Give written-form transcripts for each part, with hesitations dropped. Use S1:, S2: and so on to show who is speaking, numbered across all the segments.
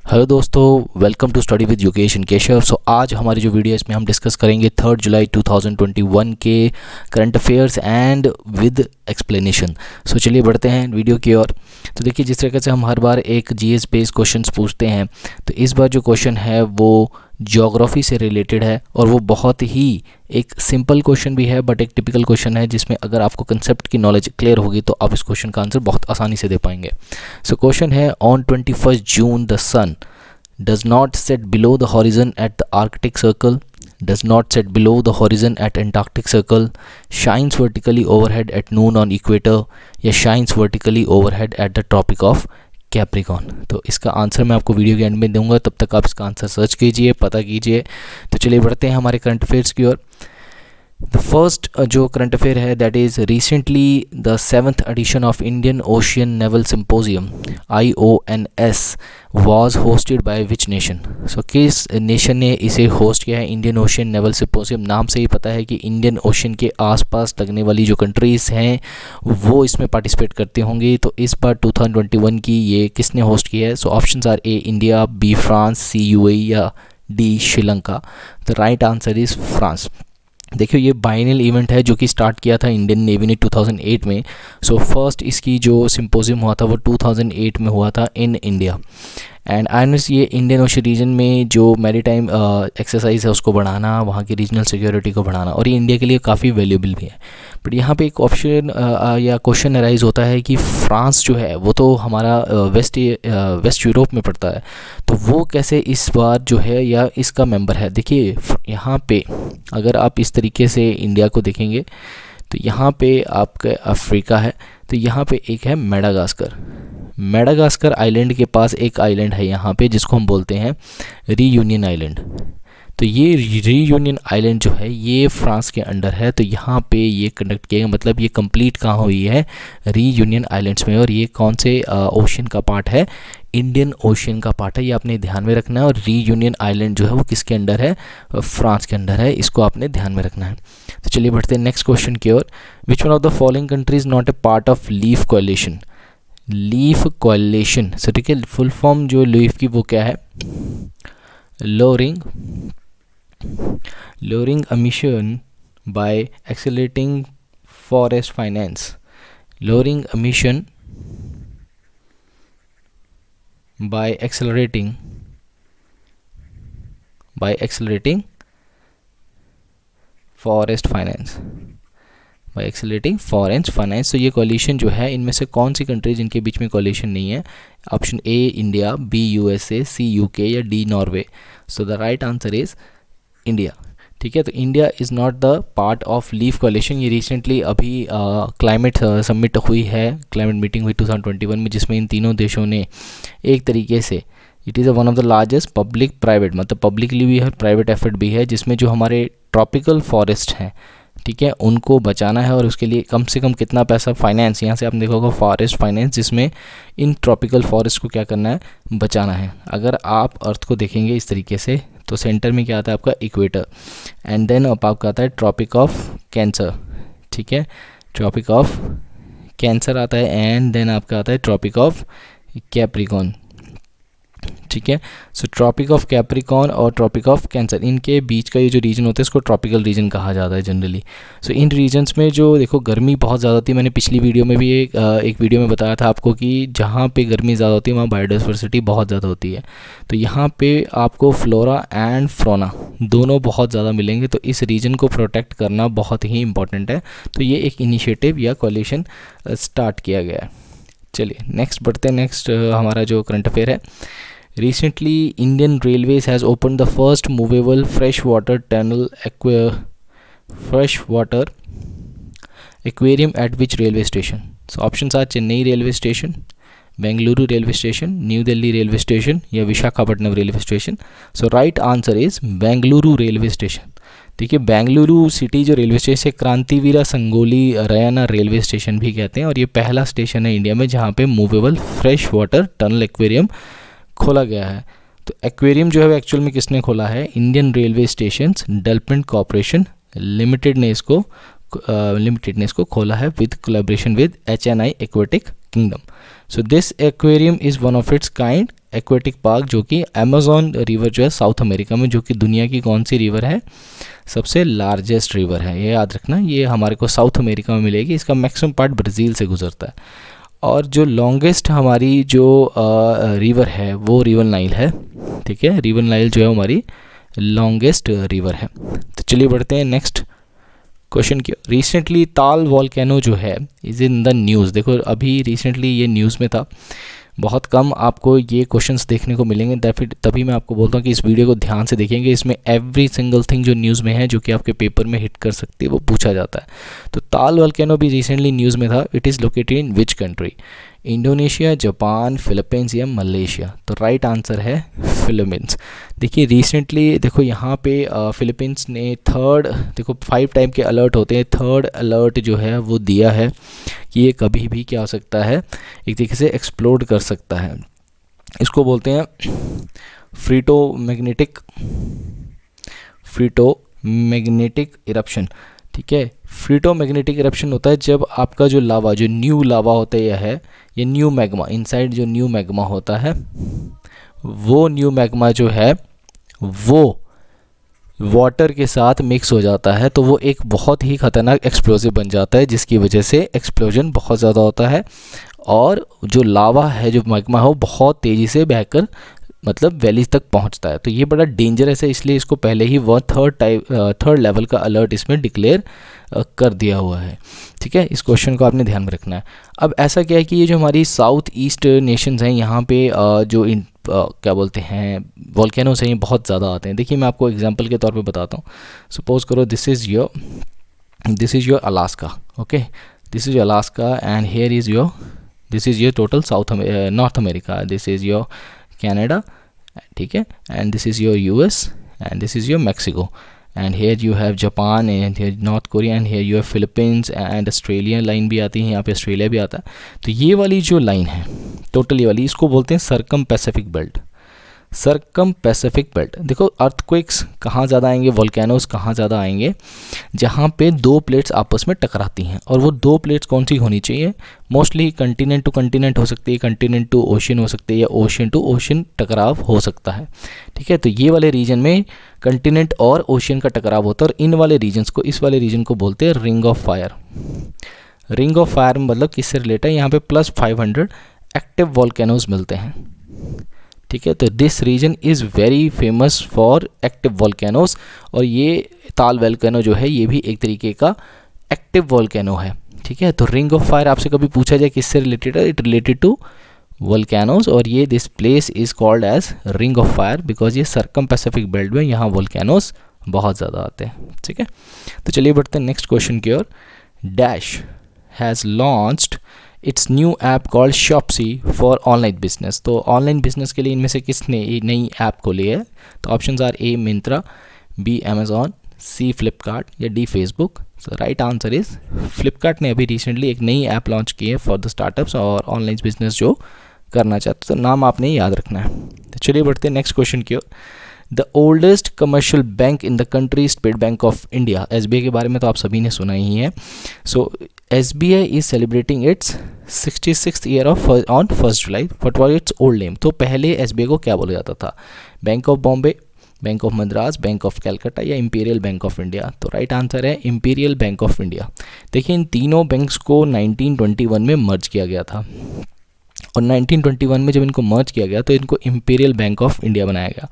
S1: Hello दोस्तों, welcome to study with Yogesh and Keshav. So आज हमारी जो वीडियो है इसमें हम डिस्कस करेंगे 3 जुलाई 2021 के current affairs and with explanation. So चलिए बढ़ते हैं वीडियो की ओर। तो देखिए, जिस तरीके से हम हर बार एक जीएस बेस्ड क्वेश्चंस पूछते हैं, तो इस बार जो क्वेश्चन है वो ज्योग्राफी से रिलेटेड है और वो बहुत ही एक सिंपल क्वेश्चन भी है बट एक टिपिकल क्वेश्चन है जिसमें अगर आपको कंसेप्ट की नॉलेज क्लियर होगी तो आप इस क्वेश्चन का आंसर बहुत आसानी से दे पाएंगे। सो क्वेश्चन है, on 21 June the sun does not set below the horizon at the Arctic Circle, does not set below the horizon at Antarctic Circle, shines vertically overhead at noon on equator या shines vertically overhead at the Tropic of Capricorn। तो इसका answer मैं आपको video के and में दूंगा, तब तक आप इसका आंसर सर्च कीजिए, पता कीजिए। तो चलिए बढ़ते हैं हमारे करंट अफेयर्स की ओर। द फर्स्ट जो करंट अफेयर है that is recently the 7th edition of Indian Ocean naval symposium IONS was hosted by which nation। सो किस नेशन ने इसे होस्ट किया है? Indian Ocean naval symposium. नाम से ही पता है कि इंडियन ओशियन के आसपास लगने वाली जो कंट्रीज़ हैं वो इसमें पार्टिसिपेट करते होंगे। तो इस बार 2021 की ये किसने होस्ट किया है? So options are A India, B France, C UAE या D Sri Lanka. The right answer is France. देखियो, ये बाइनल इवेंट है जो कि स्टार्ट किया था इंडियन नेवी ने 2008 में। सो फर्स्ट इसकी जो सिम्पोजियम हुआ था वो 2008 में हुआ था इन इंडिया। एंड IONS ये इंडियन ओशन रीजन में जो मैरीटाइम एक्सरसाइज है उसको बढ़ाना, वहाँ की रीजनल सिक्योरिटी को बढ़ाना, और ये इंडिया के लिए काफ़ी वैल्यूबल भी है। बट यहाँ पे एक ऑप्शन या क्वेश्चन अराइज होता है कि फ्रांस जो है वो तो हमारा वेस्ट यूरोप में पड़ता है, तो वो कैसे इस बार जो है या इसका मेंबर है? देखिए, यहाँ पे अगर आप इस तरीके से इंडिया को देखेंगे तो यहाँ पे आपका अफ्रीका है, तो यहाँ पे एक है मेडागास्कर आइलैंड के पास एक आइलैंड है यहाँ पे जिसको हम बोलते हैं रीयूनियन आइलैंड। तो ये रीयूनियन आइलैंड जो है ये फ्रांस के अंडर है। तो यहाँ पे ये कंडक्ट किया गया, मतलब ये कंप्लीट कहाँ हुई है? रीयूनियन आइलैंड्स में। और ये कौन से ओशन का पार्ट है? इंडियन ओशन का पार्ट है, ये आपने ध्यान में रखना है। और रीयूनियन आइलैंड जो है वो किसके अंडर है? फ्रांस के अंडर है, इसको आपने ध्यान में रखना है। तो चलिए बढ़ते हैं नेक्स्ट क्वेश्चन की ओर। Which one of the following countries not a part of leaf coalition? Leaf coalition, so ठीक है, फुल फॉर्म जो लीफ की वो क्या है? lowering emission by accelerating forest finance, lowering emission by accelerating forest finance, by accelerating forest finance। तो ये collision जो है, इनमें से कौन सी कंट्री जिनके बीच में कोलिशन नहीं है? Option A India, B USA, C UK or D Norway. So the right answer is India. ठीक है, तो India is not the part of leaf coalition. ये रिसेंटली अभी क्लाइमेट समिट हुई है, क्लाइमेट मीटिंग हुई 2021 में, जिसमें इन तीनों देशों ने एक तरीके से, it is one of the largest public private, मतलब पब्लिकली भी है, प्राइवेट एफर्ट भी है, जिसमें जो हमारे ट्रॉपिकल फॉरेस्ट हैं, ठीक है, उनको बचाना है। और उसके लिए कम से कम कितना पैसा फाइनेंस, यहाँ से आपने देखा होगा फॉरेस्ट फाइनेंस, जिसमें इन ट्रॉपिकल फॉरेस्ट को क्या करना है? बचाना है। अगर आप अर्थ को देखेंगे इस तरीके से तो सेंटर में क्या आता है आपका? इक्वेटर, एंड देन आपका आता है ट्रॉपिक ऑफ कैंसर। ठीक है, ट्रॉपिक ऑफ कैंसर आता है, एंड देन आपका आता है ट्रॉपिक ऑफ कैप्रिकॉर्न। ठीक है, सो ट्रॉपिक ऑफ कैप्रिकॉर्न और ट्रॉपिक ऑफ कैंसर, इनके बीच का ये जो रीजन होता है इसको ट्रॉपिकल रीजन कहा जाता है जनरली। सो इन रीजन्स में जो देखो गर्मी बहुत ज़्यादा होती है, मैंने पिछली वीडियो में भी एक वीडियो में बताया था आपको कि जहाँ पे गर्मी ज़्यादा होती है वहाँ बायोडाइवर्सिटी बहुत ज़्यादा होती है। तो यहाँ पे आपको फ्लोरा एंड फ्लोरा दोनों बहुत ज़्यादा मिलेंगे, तो इस रीजन को प्रोटेक्ट करना बहुत ही इंपॉर्टेंट है। तो ये एक इनिशिएटिव या कोलिशन स्टार्ट किया गया है। चलिए नेक्स्ट बढ़ते हैं। नेक्स्ट हमारा जो करंट अफेयर है, recently Indian Railways has opened the first movable freshwater aquarium at which railway station? So options are Chennai railway station, Bengaluru railway station, New Delhi railway station या Visakhapatnam railway station। So right answer is Bengaluru railway station। देखिए, Bengaluru city जो railway station है, Krantiveera Sangolli रयाना railway station भी कहते हैं, और ये पहला स्टेशन है इंडिया में जहाँ पे movable fresh water tunnel aquarium खोला गया है। तो एक्वेरियम जो है एक्चुअल में किसने खोला है? Indian railway stations development corporation limited ने इसको खोला है with collaboration with HNI aquatic kingdom. So this aquarium is one of its kind aquatic park, जो कि अमेजोन रिवर जो है साउथ अमेरिका में, जो कि दुनिया की कौन सी रिवर है, सबसे लार्जेस्ट रिवर है, ये याद रखना। ये हमारे को साउथ अमेरिका में मिलेगी, इसका मैक्सिमम पार्ट ब्राज़ील से गुजरता है। और जो लॉन्गेस्ट हमारी जो रिवर है वो रिवर नाइल है, ठीक है। रिवर नाइल जो है हमारी लॉन्गेस्ट रिवर है। तो चलिए बढ़ते हैं नेक्स्ट क्वेश्चन की। रिसेंटली ताल वॉल्केनो जो है इज़ इन द न्यूज़। देखो अभी रिसेंटली ये न्यूज़ में था, बहुत कम आपको ये क्वेश्चंस देखने को मिलेंगे, तभी मैं आपको बोलता हूँ कि इस वीडियो को ध्यान से देखेंगे। इसमें एवरी सिंगल थिंग जो न्यूज़ में है, जो कि आपके पेपर में हिट कर सकती है, वो पूछा जाता है। तो ताल वॉल्केनो भी रिसेंटली न्यूज़ में था। It is located in which country? Indonesia, Japan, Philippines या मलेशिया? तो राइट आंसर है फिलीपींस। देखिए रिसेंटली देखो यहाँ पे फिलीपींस ने देखो 5 टाइप के अलर्ट होते हैं, 3rd अलर्ट जो है वो दिया है कि ये कभी भी क्या हो सकता है, एक तरीके से एक्सप्लोड कर सकता है। इसको बोलते हैं फ्रीटो मैग्नेटिक इरप्शन, ठीक है। फ्रीटो मैग्नेटिक इरप्शन होता है जब आपका जो लावा, जो न्यू लावा होता है, ये न्यू मैग्मा, इनसाइड जो न्यू मैग्मा होता है, वो न्यू मैग्मा जो है वो वाटर के साथ मिक्स हो जाता है, तो वो एक बहुत ही ख़तरनाक एक्सप्लोसिव बन जाता है, जिसकी वजह से एक्सप्लोजन बहुत ज़्यादा होता है और जो लावा है, जो मैग्मा है, वो बहुत तेज़ी से बहकर मतलब वैलीज तक पहुंचता है। तो ये बड़ा डेंजरस है, इसलिए इसको पहले ही वो 3rd लेवल का अलर्ट इसमें डिक्लेयर कर दिया हुआ है, ठीक है। इस क्वेश्चन को आपने ध्यान में रखना है। अब ऐसा क्या है कि ये जो हमारी साउथ ईस्ट नेशंस हैं, यहाँ पे जो क्या बोलते हैं वॉल्केनोस हैं, ये बहुत ज़्यादा आते हैं। देखिए मैं आपको एग्जांपल के तौर पे बताता हूँ। सपोज करो this is your Alaska, okay, this is Alaska and here is your, this is your total North America, this is your Canada, ठीक है, and this is your US and this is your Mexico, and here you have Japan and here North Korea and here you have Philippines and Australia line भी आती है, यहाँ पे Australia भी आता है। तो ये वाली जो लाइन है टोटल, ये वाली, इसको बोलते हैं circum Pacific belt. Circum Pacific belt. देखो अर्थक्वेक्स कहाँ ज़्यादा आएंगे, वोल्केनोस कहाँ ज़्यादा आएंगे, जहाँ पे 2 प्लेट्स आपस में टकराती हैं। और वो 2 प्लेट्स कौन सी होनी चाहिए? मोस्टली कंटिनेंट टू कंटिनेंट हो सकती है, कंटिनेंट टू ओशन हो सकती है, या ओशन टू ओशन टकराव हो सकता है, ठीक है। तो ये वाले रीजन में कंटिनेंट और ओशन का टकराव होता है, और इन वाले रीजन्स को, इस वाले रीजन को बोलते हैं ring of fire. Ring of fire मतलब किससे रिलेटेड है? यहाँ पे +500 एक्टिव वोल्केनोज मिलते हैं, ठीक है। तो this region is very famous for active volcanoes, और ये ताल वोल्केनो जो है ये भी एक तरीके का एक्टिव वोल्केनो है, ठीक है। तो रिंग ऑफ फायर आपसे कभी पूछा जाए किससे रिलेटेड है, इट रिलेटेड टू वोल्केनोज, और ये this place is called as ring of fire because ये सर्कम पैसिफिक बेल्ट में यहाँ वोल्केनोज बहुत ज़्यादा आते हैं, ठीक है। तो चलिए बढ़ते हैं नेक्स्ट क्वेश्चन की ओर। Dash has launched its new app called Shopsy for online business. तो ऑनलाइन बिजनेस के लिए इनमें से किसने ये नई ऐप खोली है? तो options are a Myntra, b Amazon, c Flipkart या d Facebook. So right answer is Flipkart ने अभी रिसेंटली एक नई ऐप लॉन्च की है फॉर द स्टार्टअप्स और ऑनलाइन बिजनेस जो करना चाहते, तो नाम आपने याद रखना है। तो चलिए बढ़ते हैं नेक्स्ट क्वेश्चन की ओर। The oldest commercial bank in the country State Bank of India. SBI के बारे में तो आप सभी ने सुना ही है। सो SBI is celebrating it's 66th year on 1 July. What was it's old name? तो पहले SBI को क्या बोला जाता था? Bank of Bombay, bank of Madras, bank of Calcutta या इंपीरियल बैंक ऑफ इंडिया? तो राइट आंसर है इंपीरियल बैंक ऑफ इंडिया। देखिए इन तीनों बैंक्स को 1921 में मर्ज किया गया था, और 1921 में जब इनको मर्ज किया गया तो इनको इंपीरियल बैंक ऑफ इंडिया बनाया गया।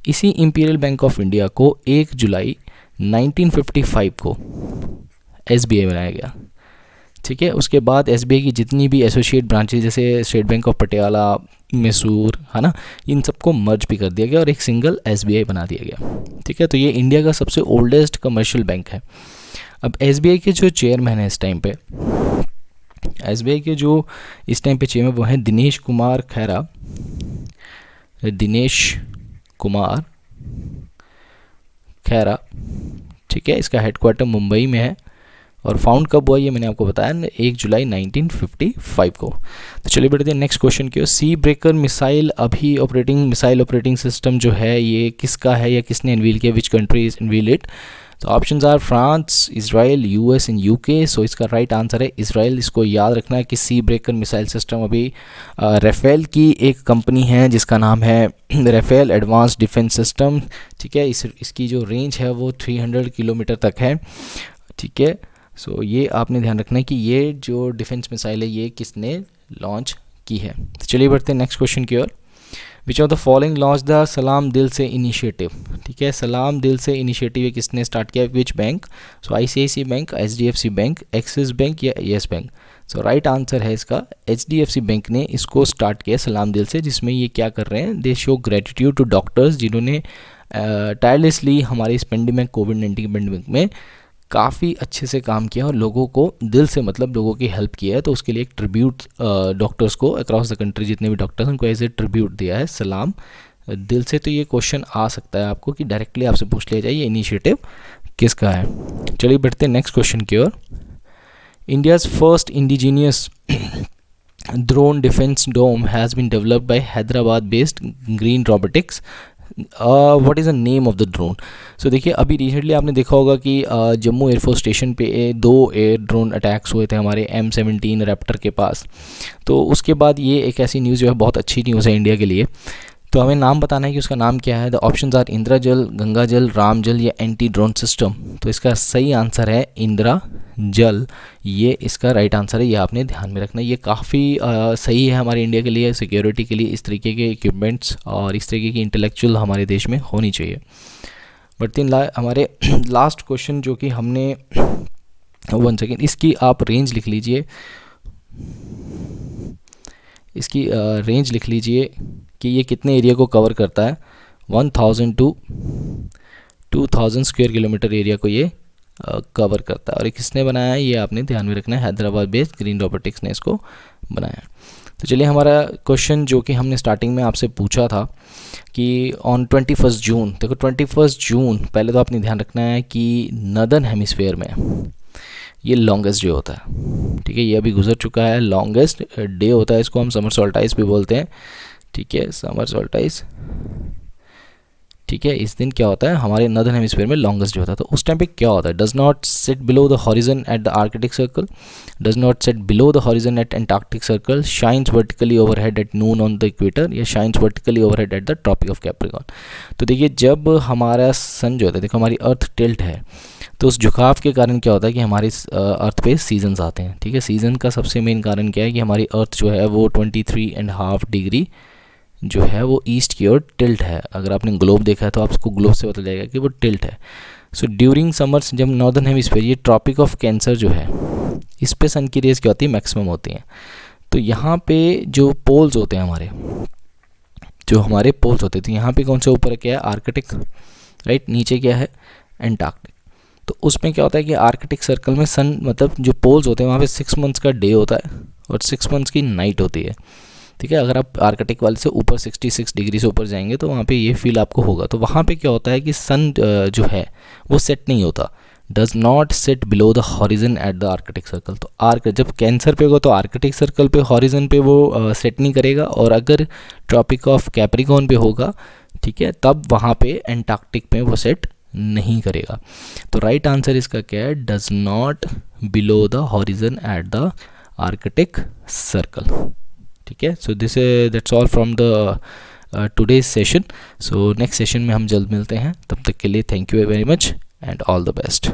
S1: इसी इंपीरियल बैंक ऑफ इंडिया को 1 जुलाई 1955 को SBI बनाया गया, ठीक है। उसके बाद SBI की जितनी भी एसोसिएट ब्रांचेज जैसे state Bank of Patiala, Mysore, है ना, इन सबको मर्ज भी कर दिया गया और एक सिंगल SBI बना दिया गया, ठीक है। तो ये इंडिया का सबसे ओल्डेस्ट कमर्शियल बैंक है। अब SBI के जो चेयरमैन हैं इस टाइम पे, SBI के जो इस टाइम पे चेयरमैन वो हैं दिनेश कुमार खैरा, ठीक है। इसका हेडक्वार्टर मुंबई में है और फाउंड कब हुआ ये मैंने आपको बताया 1 जुलाई 1955 को। तो चलिए बढ़ते हैं नेक्स्ट क्वेश्चन की ओर। Sea Breaker missile operating system जो है ये किसका है या किसने अनवील किया? Which country is unveil it? तो options are France, Israel, US and UK. So इसका राइट आंसर है इजराइल। इसको याद रखना है कि सी ब्रेकर मिसाइल सिस्टम अभी राफेल की एक कंपनी है जिसका नाम है राफेल एडवांस डिफेंस सिस्टम, ठीक है। इसकी जो रेंज है वो 300 किलोमीटर तक है, ठीक है। सो ये आपने ध्यान रखना है कि ये जो डिफेंस मिसाइल है ये किसने लॉन्च की है। तो चलिए बढ़ते हैं नेक्स्ट क्वेश्चन की ओर। Which of the following launch the Salaam Dil से इनिशिएटिव, ठीक है। सलाम दिल से इनिशिएटिव ये किसने स्टार्ट किया, which bank. So ICICI bank, HDFC bank, axis bank या येस बैंक। सो राइट आंसर है इसका HDFC बैंक ने इसको स्टार्ट किया सलाम दिल से, जिसमें ये क्या कर रहे हैं, they show gratitude to doctors जिन्होंने टायरलेसली हमारी इस पेंडेमिक कोविड-19 पेंडेमिक में काफ़ी अच्छे से काम किया और लोगों को दिल से मतलब लोगों की हेल्प किया है। तो उसके लिए एक ट्रिब्यूट डॉक्टर्स को अक्रॉस द कंट्री जितने भी डॉक्टर्स हैं उनको एज ए ट्रिब्यूट दिया है सलाम दिल से। तो ये क्वेश्चन आ सकता है आपको कि डायरेक्टली आपसे पूछ लिया जाए ये इनिशिएटिव किसका है। चलिए बढ़ते हैं नेक्स्ट क्वेश्चन की ओर। India's first indigenous drone defence dome has been developed by Hyderabad based Green Robotics. What is the name of the drone. So देखिए अभी रिसेंटली आपने देखा होगा कि जम्मू एयरफोर्स स्टेशन पे 2 एयर ड्रोन अटैक्स हुए थे हमारे M17 रैप्टर के पास। तो उसके बाद ये एक ऐसी न्यूज़ जो है बहुत अच्छी न्यूज़ है इंडिया के लिए। तो हमें नाम बताना है कि उसका नाम क्या है। द ऑप्शंस आर इंदिरा जल, गंगा जल, राम जल या एंटी ड्रोन सिस्टम। तो इसका सही आंसर है इंदिरा जल, ये इसका राइट आंसर है। ये आपने ध्यान में रखना है, ये काफ़ी सही है हमारे इंडिया के लिए, सिक्योरिटी के लिए। इस तरीके के इक्विपमेंट्स और इस तरीके की इंटेलेक्चुअल हमारे देश में होनी चाहिए। बट हमारे लास्ट क्वेश्चन जो कि हमने 1 सेकेंड इसकी आप रेंज लिख लीजिए, इसकी रेंज लिख लीजिए कि ये कितने एरिया को कवर करता है। 1000 to 2000 स्क्वायर किलोमीटर एरिया को ये कवर करता है। और ये किसने बनाया है ये आपने ध्यान में रखना है, हैदराबाद बेस्ड ग्रीन रोबोटिक्स ने इसको बनाया। तो चलिए हमारा क्वेश्चन जो कि हमने स्टार्टिंग में आपसे पूछा था कि ऑन 21 जून, देखो 21 जून पहले तो आपने ध्यान रखना है कि नॉर्दर्न हेमिस्फीयर में ये लॉन्गेस्ट डे होता है, ठीक है। ये अभी गुजर चुका है, लॉन्गेस्ट डे होता है, इसको हम समर सोल्टाइस भी बोलते हैं, ठीक है, समर सोल्टाइस, ठीक है। इस दिन क्या होता है हमारे नॉर्दर्न हेमिस्फीयर में लॉन्गेस्ट डे होता है। तो उस टाइम पे क्या होता है, does not set below the horizon at the Arctic Circle, does not set below the horizon at Antarctic Circle, shines vertically overhead at noon on the equator या shines vertically overhead at the Tropic of Capricorn. तो देखिए जब हमारा सन जो होता है, देखो हमारी अर्थ टिल्ट है, तो उस झुकाव के कारण क्या होता है कि हमारी अर्थ पे सीजन्स आते हैं, ठीक है। सीज़न का सबसे मेन कारण क्या है कि हमारी अर्थ जो है वो 23.5 डिग्री जो है वो ईस्ट की ओर टिल्ट है। अगर आपने ग्लोब देखा है तो आपको ग्लोब से पता चलेगा कि वो टिल्ट है। सो ड्यूरिंग समर्स जब नॉर्दर्न हेमिस्फीयर, ये ट्रॉपिक ऑफ कैंसर जो है, इस पे सन की रेज क्या होती है, मैक्सिमम होती हैं। तो यहाँ पे जो पोल्स होते हैं हमारे, जो हमारे पोल्स होते थे, यहाँ पे कौन सा ऊपर क्या है, आर्कटिक, राइट, नीचे क्या है, एंटार्क्टिक। तो उसमें क्या होता है कि आर्कटिक सर्कल में सन मतलब जो पोल्स होते हैं वहाँ पे 6 मंथ्स का डे होता है और 6 मंथ्स की नाइट होती है, ठीक है। अगर आप आर्कटिक वाले से ऊपर 66 डिग्री से ऊपर जाएंगे तो वहाँ पे ये फील आपको होगा। तो वहाँ पे क्या होता है कि सन जो है वो सेट नहीं होता, does not set below the horizon at the Arctic circle. तो जब कैंसर पे होगा तो आर्कटिक सर्कल पे हॉरिजन पे वो सेट नहीं करेगा, और अगर ट्रॉपिक ऑफ कैप्रिकॉर्न पे होगा, ठीक है, तब वहाँ पे एंटार्क्टिक पे वो सेट नहीं करेगा। तो राइट आंसर इसका क्या है, does not below the horizon at the Arctic circle, ठीक है। So that's all from the today's session. So next session में हम जल्द मिलते हैं, तब तक के लिए thank you very much and all the best.